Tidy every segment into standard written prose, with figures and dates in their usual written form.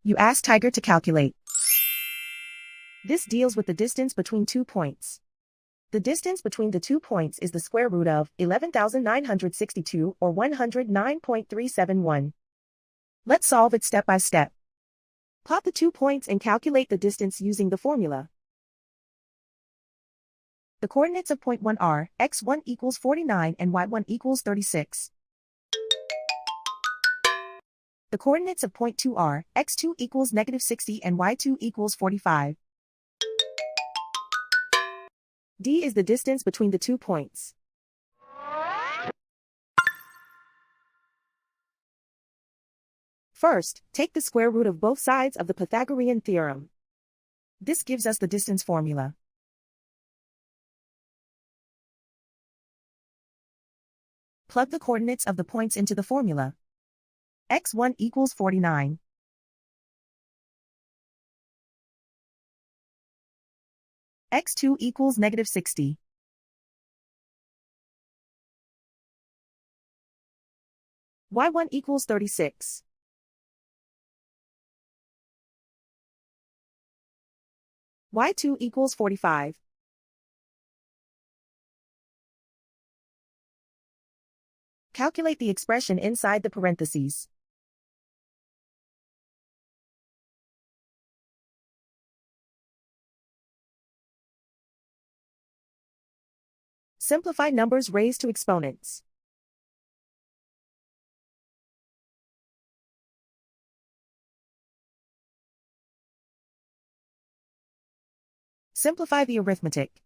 You ask Tiger to calculate. This deals with the distance between 2 points. The distance between the 2 points is the square root of 11,962 or 109.371. Let's solve it step by step. Plot the 2 points and calculate the distance using the formula. The coordinates of point 1 are x1 equals 49 and y1 equals 36. The coordinates of point 2 are x2 equals negative 60 and y2 equals 45. D is the distance between the 2 points. First, take the square root of both sides of the Pythagorean theorem. This gives us the distance formula. Plug the coordinates of the points into the formula. x1 equals 49. x2 equals negative 60. y1 equals 36. y2 equals 45. Calculate the expression inside the parentheses. Simplify numbers raised to exponents. Simplify the arithmetic.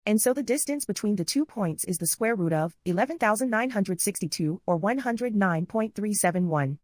And so the distance between the 2 points is the square root of 11,962 or 109.371.